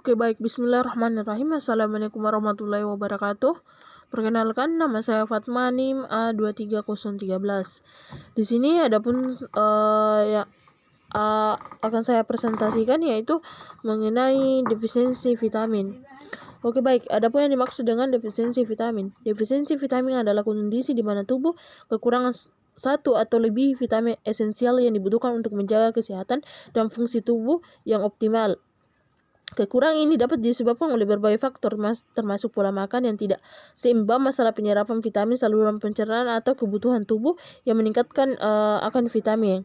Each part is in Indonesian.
Oke, baik. Bismillahirrahmanirrahim. Assalamualaikum warahmatullahi wabarakatuh. Perkenalkan, nama saya Fatma, NIM A23013. Di sini adapun akan saya presentasikan yaitu mengenai defisiensi vitamin. Oke, baik. Adapun yang dimaksud dengan defisiensi vitamin. Defisiensi vitamin adalah kondisi di mana tubuh kekurangan satu atau lebih vitamin esensial yang dibutuhkan untuk menjaga kesehatan dan fungsi tubuh yang optimal. Kekurangan ini dapat disebabkan oleh berbagai faktor, termasuk pola makan yang tidak seimbang, masalah penyerapan vitamin, saluran pencernaan, atau kebutuhan tubuh yang meningkatkan akan vitamin.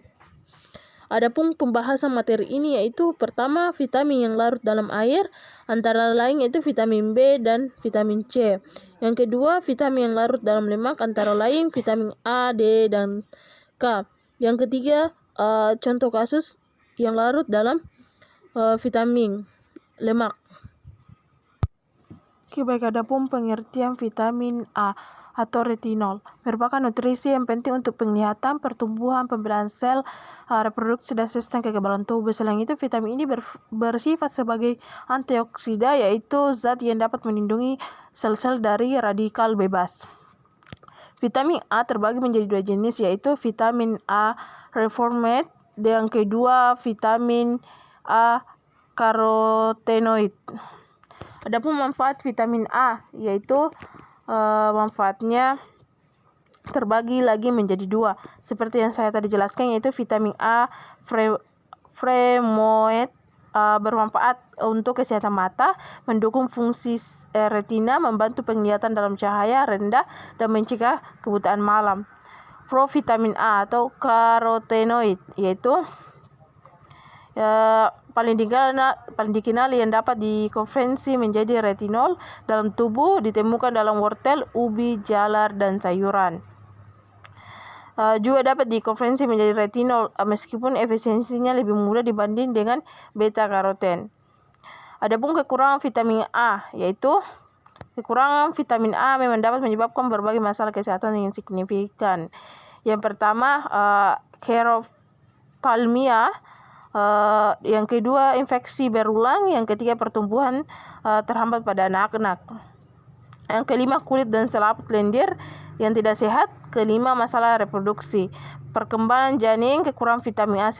Adapun pembahasan materi ini yaitu pertama, vitamin yang larut dalam air, antara lain yaitu vitamin B dan vitamin C. Yang kedua, vitamin yang larut dalam lemak, antara lain vitamin A, D, dan K. Yang ketiga, contoh kasus yang larut dalam vitamin lemak. Oke, baik. Adapun pengertian vitamin A atau retinol merupakan nutrisi yang penting untuk penglihatan, pertumbuhan, pembelahan sel, reproduksi, dan sistem kekebalan tubuh. Selain itu, vitamin ini bersifat sebagai antioksida, yaitu zat yang dapat melindungi sel-sel dari radikal bebas. Vitamin A terbagi menjadi dua jenis, yaitu vitamin A reformate, dan kedua vitamin A karotenoid. Adapun manfaat vitamin A yaitu manfaatnya terbagi lagi menjadi dua, seperti yang saya tadi jelaskan, yaitu vitamin A fremoid bermanfaat untuk kesehatan mata, mendukung fungsi retina, membantu penglihatan dalam cahaya rendah, dan mencegah kebutaan malam. Provitamin A atau karotenoid yaitu paling dikenal yang dapat dikonversi menjadi retinol dalam tubuh, ditemukan dalam wortel, ubi, jalar, dan sayuran. Juga dapat dikonversi menjadi retinol meskipun efisiensinya lebih mudah dibanding dengan beta karoten. Adapun kekurangan vitamin A yaitu kekurangan vitamin A memang dapat menyebabkan berbagai masalah kesehatan yang signifikan. Yang pertama, keroptalmia. Yang kedua, infeksi berulang. Yang ketiga, pertumbuhan terhambat pada anak-anak. Yang kelima, kulit dan selaput lendir yang tidak sehat. Kelima, masalah reproduksi. Perkembangan janin. Kekurangan vitamin A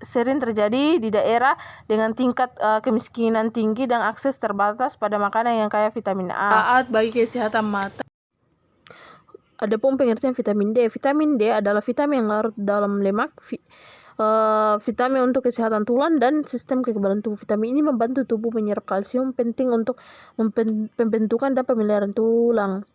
sering terjadi di daerah dengan tingkat kemiskinan tinggi dan akses terbatas pada makanan yang kaya vitamin A. Manfaat bagi kesehatan mata. Adapun pengertian vitamin D. Vitamin D adalah vitamin yang larut dalam lemak, vitamin untuk kesehatan tulang dan sistem kekebalan tubuh. Vitamin ini membantu tubuh menyerap kalsium, penting untuk pembentukan dan pemeliharaan tulang.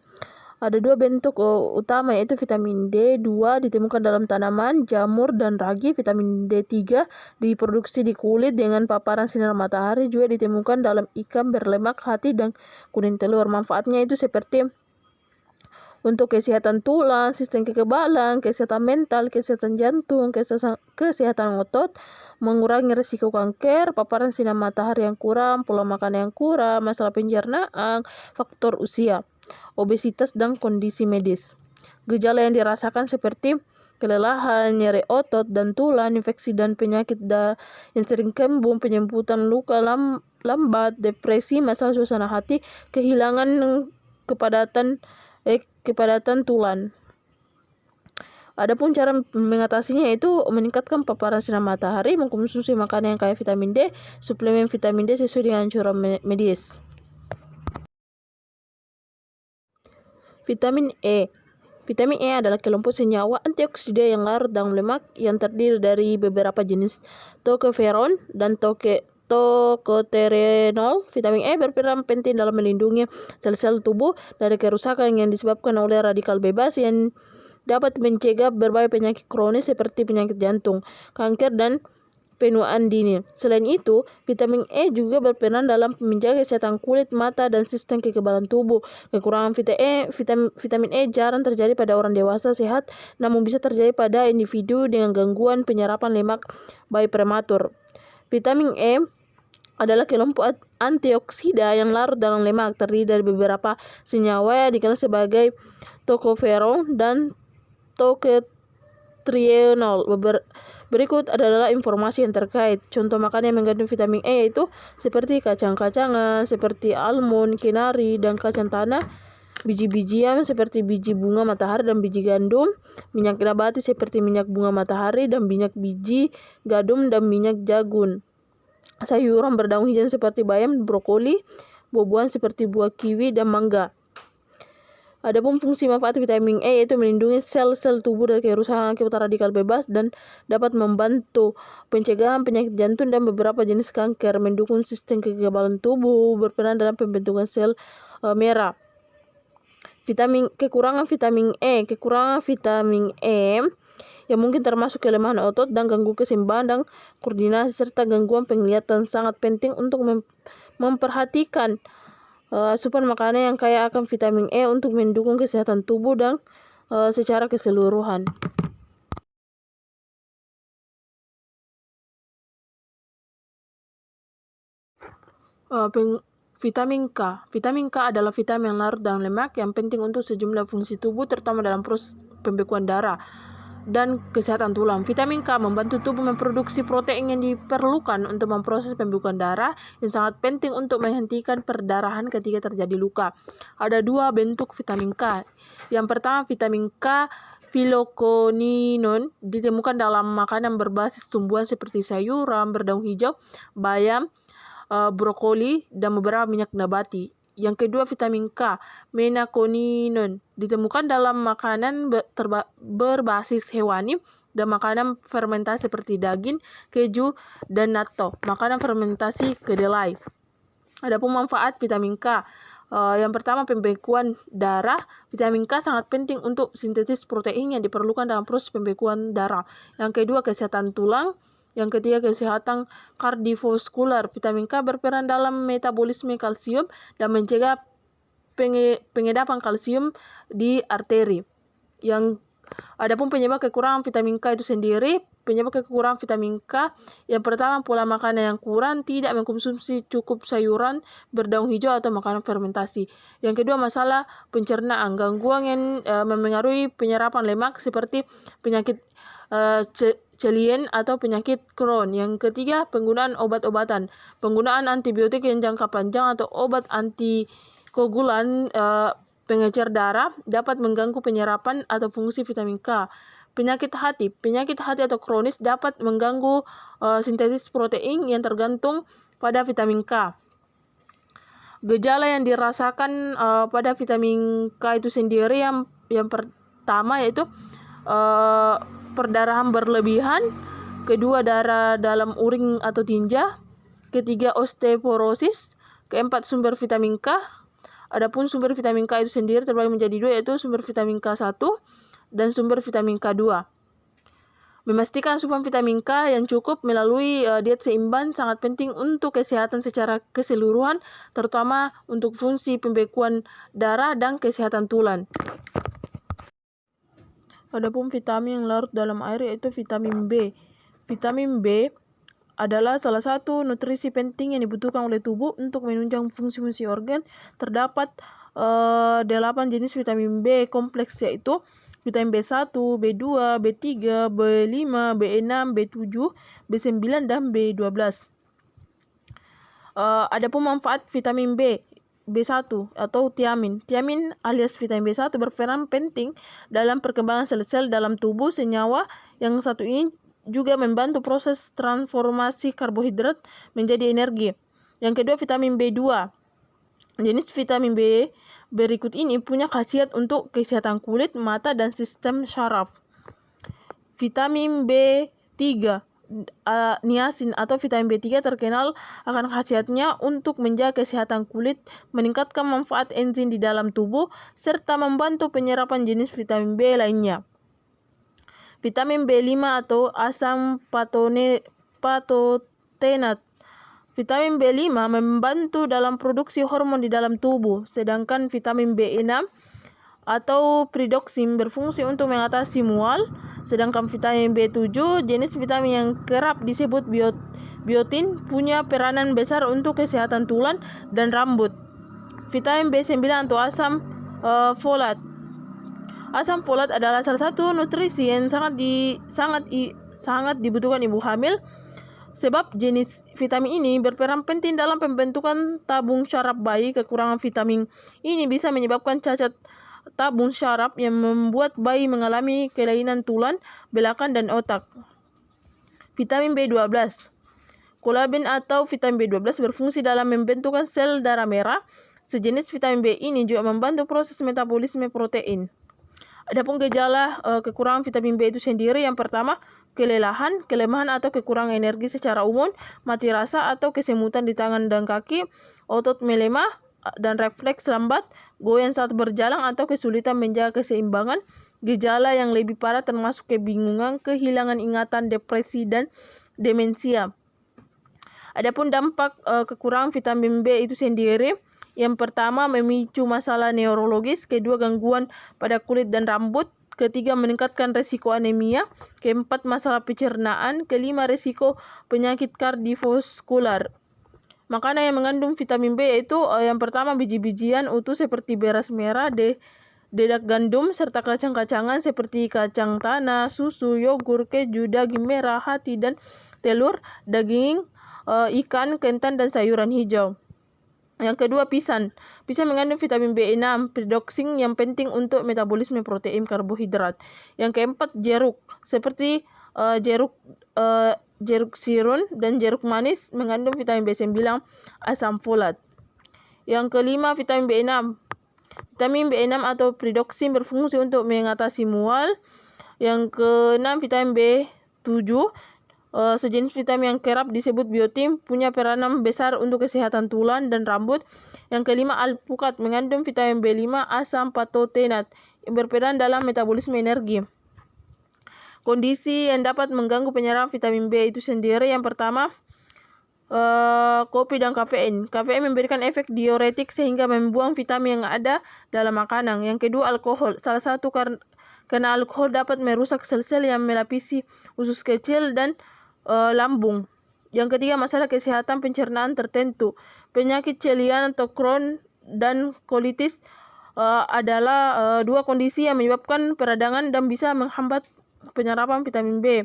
Ada dua bentuk utama, yaitu vitamin D2 ditemukan dalam tanaman, jamur, dan ragi. Vitamin D3 diproduksi di kulit dengan paparan sinar matahari, juga ditemukan dalam ikan berlemak, hati, dan kuning telur. Manfaatnya itu seperti untuk kesehatan tulang, sistem kekebalan, kesehatan mental, kesehatan jantung, kesehatan otot, mengurangi risiko kanker, paparan sinar matahari yang kurang, pola makan yang kurang, masalah pencernaan, faktor usia, obesitas, dan kondisi medis. Gejala yang dirasakan seperti kelelahan, nyeri otot dan tulang, infeksi dan penyakit yang sering kambuh, penyembutan luka lambat, depresi, masalah suasana hati, kehilangan kepadatan tulang. Adapun cara mengatasinya yaitu meningkatkan paparan sinar matahari, mengkonsumsi makanan yang kaya vitamin D, suplemen vitamin D sesuai dengan anjuran medis. Vitamin E. Vitamin E adalah kelompok senyawa antioksida yang larut dalam lemak yang terdiri dari beberapa jenis tocopherol dan tocotrienol. Vitamin E berperan penting dalam melindungi sel-sel tubuh dari kerusakan yang disebabkan oleh radikal bebas yang dapat mencegah berbagai penyakit kronis seperti penyakit jantung, kanker, dan penuaan dini. Selain itu, vitamin E juga berperan dalam menjaga kesehatan kulit, mata, dan sistem kekebalan tubuh. Kekurangan vitamin E jarang terjadi pada orang dewasa sehat, namun bisa terjadi pada individu dengan gangguan penyerapan lemak bayi prematur. Vitamin E adalah kelompok antioksida yang larut dalam lemak, terdiri dari beberapa senyawa yang dikenal sebagai tocopherol dan tocotrienol. Berikut adalah informasi yang terkait. Contoh makanan yang mengandung vitamin E yaitu seperti kacang-kacangan, seperti almond, kenari, dan kacang tanah, biji-bijian seperti biji bunga matahari dan biji gandum, minyak nabati seperti minyak bunga matahari dan minyak biji gandum dan minyak jagung. Sayuran berdaun hijau seperti bayam, brokoli, buah-buahan seperti buah kiwi dan mangga. Adapun fungsi manfaat vitamin E yaitu melindungi sel-sel tubuh dari kerusakan akibat radikal bebas dan dapat membantu pencegahan penyakit jantung dan beberapa jenis kanker, mendukung sistem kekebalan tubuh, berperan dalam pembentukan sel merah. Kekurangan vitamin E yang mungkin termasuk kelemahan otot dan gangguan keseimbangan dan koordinasi serta gangguan penglihatan sangat penting untuk memperhatikan asupan makanan yang kaya akan vitamin E untuk mendukung kesehatan tubuh dan secara keseluruhan. Vitamin K. Vitamin K adalah vitamin yang larut dalam lemak yang penting untuk sejumlah fungsi tubuh, terutama dalam proses pembekuan darah dan kesehatan tulang. Vitamin K membantu tubuh memproduksi protein yang diperlukan untuk memproses pembekuan darah yang sangat penting untuk menghentikan perdarahan ketika terjadi luka. Ada dua bentuk vitamin K. Yang pertama, vitamin K phylloquinone ditemukan dalam makanan berbasis tumbuhan seperti sayuran berdaun hijau, bayam, brokoli, dan beberapa minyak nabati. Yang kedua, vitamin K methionine ditemukan dalam makanan berbasis hewani dan makanan fermentasi seperti daging, keju, dan natto, makanan fermentasi kedelai. Adapun manfaat vitamin K, yang pertama, pembekuan darah. Vitamin K sangat penting untuk sintesis protein yang diperlukan dalam proses pembekuan darah. Yang kedua, kesehatan tulang. Yang ketiga, kesehatan kardiovaskular. Vitamin K berperan dalam metabolisme kalsium dan mencegah pengedapan kalsium di arteri. Adapun penyebab kekurangan vitamin K itu sendiri, penyebab kekurangan vitamin K yang pertama, pola makanan yang kurang, tidak mengkonsumsi cukup sayuran berdaun hijau atau makanan fermentasi. Yang kedua, masalah pencernaan, gangguan yang memengaruhi penyerapan lemak seperti penyakit celien atau penyakit Crohn. Yang ketiga, penggunaan obat-obatan, penggunaan antibiotik yang jangka panjang atau obat antikoagulan pengecer darah dapat mengganggu penyerapan atau fungsi vitamin K. Penyakit hati atau kronis dapat mengganggu sintesis protein yang tergantung pada vitamin K. Gejala yang dirasakan pada vitamin K itu sendiri yang pertama yaitu perdarahan berlebihan, kedua, darah dalam urin atau tinja, ketiga, osteoporosis, keempat, sumber vitamin K. Adapun sumber vitamin K itu sendiri terbagi menjadi dua, yaitu sumber vitamin K1 dan sumber vitamin K2. Memastikan asupan vitamin K yang cukup melalui diet seimbang sangat penting untuk kesehatan secara keseluruhan, terutama untuk fungsi pembekuan darah dan kesehatan tulang. Adapun vitamin yang larut dalam air yaitu vitamin B. Vitamin B adalah salah satu nutrisi penting yang dibutuhkan oleh tubuh untuk menunjang fungsi-fungsi organ. Terdapat 8 jenis vitamin B kompleks, yaitu vitamin B1, B2, B3, B5, B6, B7, B9, dan B12. Adapun manfaat vitamin B1 atau tiamin. Tiamin alias vitamin B1 berperan penting dalam perkembangan sel-sel dalam tubuh senyawa. Yang satu ini juga membantu proses transformasi karbohidrat menjadi energi. Yang kedua, vitamin B2. Jenis vitamin B berikut ini punya khasiat untuk kesehatan kulit, mata, dan sistem syaraf. Vitamin B3, niacin atau vitamin B3 terkenal akan khasiatnya untuk menjaga kesehatan kulit, meningkatkan manfaat enzim di dalam tubuh, serta membantu penyerapan jenis vitamin B lainnya. Vitamin B5 atau asam patotenat. Vitamin B5 membantu dalam produksi hormon di dalam tubuh, sedangkan vitamin B6 atau pyridoxine berfungsi untuk mengatasi mual, sedangkan vitamin B7, jenis vitamin yang kerap disebut biotin, punya peranan besar untuk kesehatan tulang dan rambut. Vitamin B9 atau asam folat. Asam folat adalah salah satu nutrisi yang sangat sangat dibutuhkan ibu hamil, sebab jenis vitamin ini berperan penting dalam pembentukan tabung syaraf bayi. Kekurangan vitamin ini bisa menyebabkan cacat tabung syaraf yang membuat bayi mengalami kelainan tulang belakang dan otak. Vitamin B12. Kolagen atau vitamin B12 berfungsi dalam membentuk sel darah merah. Sejenis vitamin B ini juga membantu proses metabolisme protein. Adapun gejala kekurangan vitamin B itu sendiri, yang pertama, kelelahan, kelemahan atau kekurangan energi secara umum, mati rasa atau kesemutan di tangan dan kaki, otot melemah dan refleks lambat, goyang saat berjalan atau kesulitan menjaga keseimbangan. Gejala yang lebih parah termasuk kebingungan, kehilangan ingatan, depresi, dan demensia. Adapun dampak kekurangan vitamin B itu sendiri, yang pertama memicu masalah neurologis, kedua gangguan pada kulit dan rambut, ketiga meningkatkan resiko anemia, keempat masalah pencernaan, kelima resiko penyakit kardiovaskular. Makanan yang mengandung vitamin B yaitu yang pertama biji-bijian utuh seperti beras merah, dedak gandum, serta kacang-kacangan seperti kacang tanah, susu, yogur, keju, daging merah, hati, dan telur, daging, ikan, kentang, dan sayuran hijau. Yang kedua, pisang. Pisang mengandung vitamin B6, pyridoxine yang penting untuk metabolisme protein karbohidrat. Yang keempat, jeruk. Seperti jeruk sirun dan jeruk manis mengandung vitamin B9, asam folat. Yang kelima, vitamin B6. Vitamin B6 atau pyridoxine berfungsi untuk mengatasi mual. Yang keenam, vitamin B7. Sejenis vitamin yang kerap disebut biotin, punya peranan besar untuk kesehatan tulang dan rambut. Yang kelima, alpukat mengandung vitamin B5, asam patotenat yang berperan dalam metabolisme energi. Kondisi yang dapat mengganggu penyerapan vitamin B itu sendiri, yang pertama, kopi dan kafein. Kafein memberikan efek diuretik sehingga membuang vitamin yang ada dalam makanan. Yang kedua, alkohol. Salah satu karena alkohol dapat merusak sel-sel yang melapisi usus kecil dan lambung. Yang ketiga, masalah kesehatan pencernaan tertentu. Penyakit celiac atau Crohn dan colitis adalah dua kondisi yang menyebabkan peradangan dan bisa menghambat penyerapan vitamin B.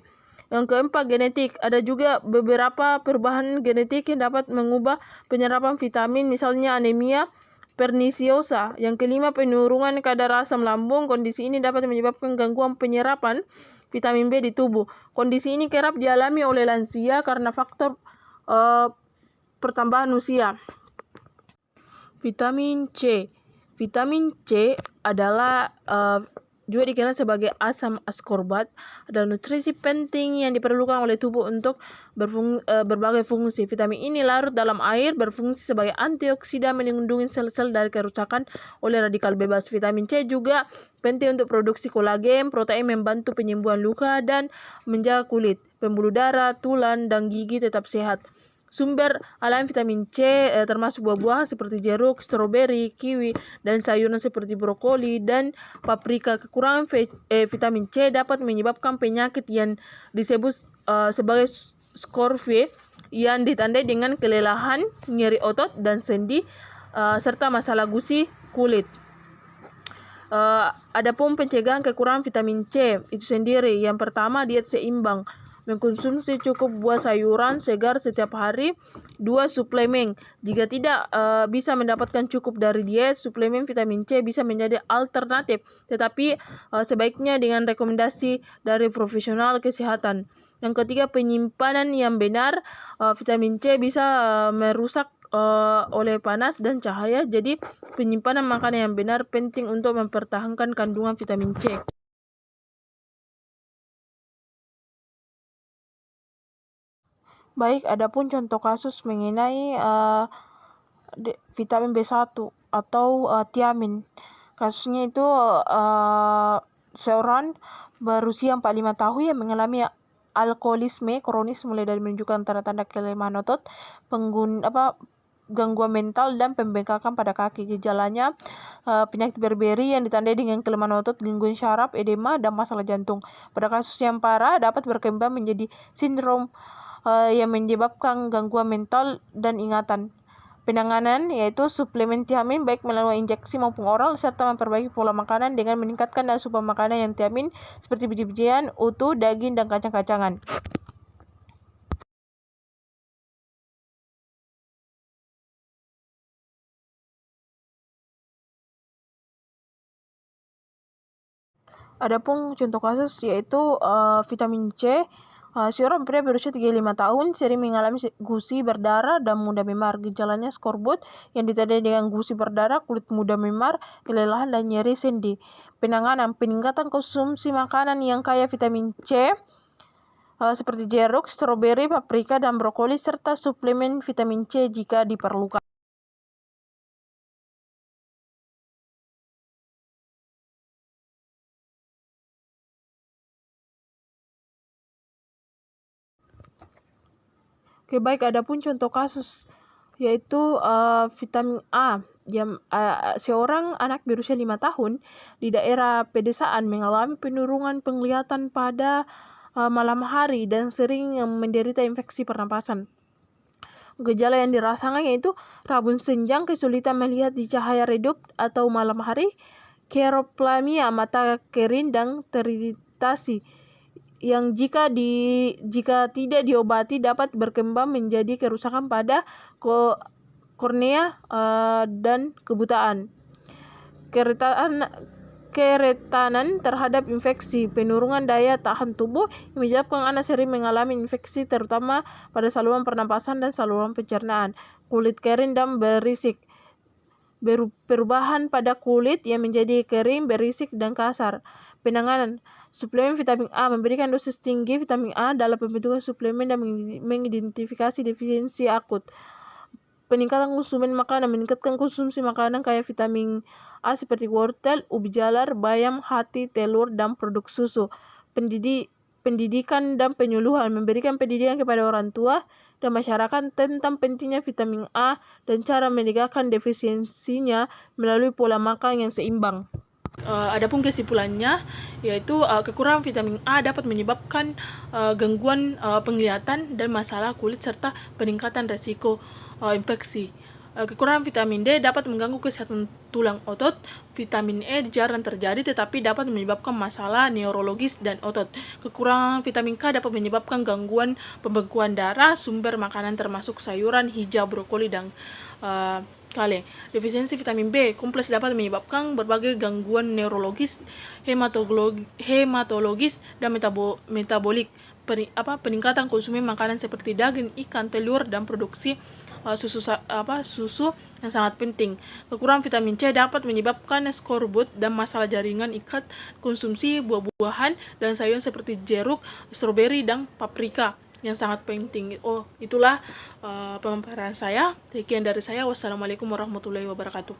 Yang keempat, genetik. Ada juga beberapa perubahan genetik yang dapat mengubah penyerapan vitamin, misalnya anemia perniciosa. Yang kelima, penurunan kadar asam lambung. Kondisi ini dapat menyebabkan gangguan penyerapan vitamin B di tubuh. Kondisi ini kerap dialami oleh lansia karena faktor pertambahan usia. Vitamin C. Vitamin C adalah juga dikenal sebagai asam askorbat, adalah nutrisi penting yang diperlukan oleh tubuh untuk berbagai fungsi. Vitamin ini larut dalam air, berfungsi sebagai antioksidan, melindungi sel-sel dari kerusakan oleh radikal bebas. Vitamin C juga penting untuk produksi kolagen, protein, membantu penyembuhan luka dan menjaga kulit, pembuluh darah, tulang, dan gigi tetap sehat. Sumber alami vitamin C termasuk buah-buahan seperti jeruk, stroberi, kiwi, dan sayuran seperti brokoli dan paprika. Kekurangan vitamin C dapat menyebabkan penyakit yang disebut sebagai scurvy, yang ditandai dengan kelelahan, nyeri otot dan sendi, serta masalah gusi kulit. Adapun pencegahan kekurangan vitamin C itu sendiri, yang pertama, diet seimbang. Mengkonsumsi cukup buah sayuran segar setiap hari. 2. Suplemen. Jika tidak bisa mendapatkan cukup dari diet, suplemen vitamin C bisa menjadi alternatif, tetapi sebaiknya dengan rekomendasi dari profesional kesehatan. Yang ketiga, penyimpanan yang benar. Vitamin C bisa merusak oleh panas dan cahaya, jadi penyimpanan makanan yang benar penting untuk mempertahankan kandungan vitamin C. Baik, adapun contoh kasus mengenai vitamin B1 atau thiamin. Kasusnya itu seorang berusia 45 tahun yang mengalami alkoholisme kronis, mulai dari menunjukkan tanda-tanda kelemahan otot, gangguan mental, dan pembengkakan pada kaki. Gejalanya penyakit berberi yang ditandai dengan kelemahan otot, gangguan syaraf, edema, dan masalah jantung. Pada kasus yang parah dapat berkembang menjadi sindrom yang menyebabkan gangguan mental dan ingatan. Penanganan yaitu suplemen tiamin baik melalui injeksi maupun oral serta memperbaiki pola makanan dengan meningkatkan asupan makanan yang tiamin seperti biji-bijian, utuh, daging, dan kacang-kacangan. Adapun contoh kasus yaitu vitamin C. Seorang pria berusia 35 tahun sering mengalami gusi berdarah dan mudah memar. Gejalanya skorbut yang ditandai dengan gusi berdarah, kulit mudah memar, kelelahan, dan nyeri sendi. Penanganan: peningkatan konsumsi makanan yang kaya vitamin C seperti jeruk, stroberi, paprika, dan brokoli serta suplemen vitamin C jika diperlukan. Oke, baik, adapun contoh kasus yaitu vitamin A. Seorang anak berusia 5 tahun di daerah pedesaan mengalami penurunan penglihatan pada malam hari dan sering menderita infeksi pernapasan. Gejala yang dirasakan yaitu rabun senjang, kesulitan melihat di cahaya redup atau malam hari, keroplamia, mata kering, dan teriritasi yang jika tidak diobati dapat berkembang menjadi kerusakan pada kornea dan kebutaan. Keretanan terhadap infeksi, penurunan daya tahan tubuh yang menyebabkan anak sering mengalami infeksi terutama pada saluran pernapasan dan saluran pencernaan. Kulit kering dan berisik, perubahan pada kulit yang menjadi kering, berisik, dan kasar. Penanganan: suplemen vitamin A, memberikan dosis tinggi vitamin A dalam pembentukan suplemen dan mengidentifikasi defisiensi akut. Peningkatan konsumen makanan, meningkatkan konsumsi makanan kaya vitamin A seperti wortel, ubi jalar, bayam, hati, telur, dan produk susu. Pendidikan dan penyuluhan, memberikan pendidikan kepada orang tua dan masyarakat tentang pentingnya vitamin A dan cara menegakkan defisiensinya melalui pola makan yang seimbang. Adapun kesimpulannya yaitu kekurangan vitamin A dapat menyebabkan gangguan penglihatan dan masalah kulit serta peningkatan resiko infeksi. Kekurangan vitamin D dapat mengganggu kesehatan tulang otot. Vitamin E jarang terjadi tetapi dapat menyebabkan masalah neurologis dan otot. Kekurangan vitamin K dapat menyebabkan gangguan pembekuan darah. Sumber makanan termasuk sayuran hijau, brokoli, dan kale. Defisiensi vitamin B kompleks dapat menyebabkan berbagai gangguan neurologis, hematologis, dan metabolik. Peningkatan konsumen makanan seperti daging, ikan, telur, dan produksi susu yang sangat penting. Kekurangan vitamin C dapat menyebabkan skorbut dan masalah jaringan ikat. Konsumsi buah-buahan dan sayuran seperti jeruk, stroberi, dan paprika yang sangat penting. Itulah pemaparan saya. Sekian dari saya. Wassalamualaikum warahmatullahi wabarakatuh.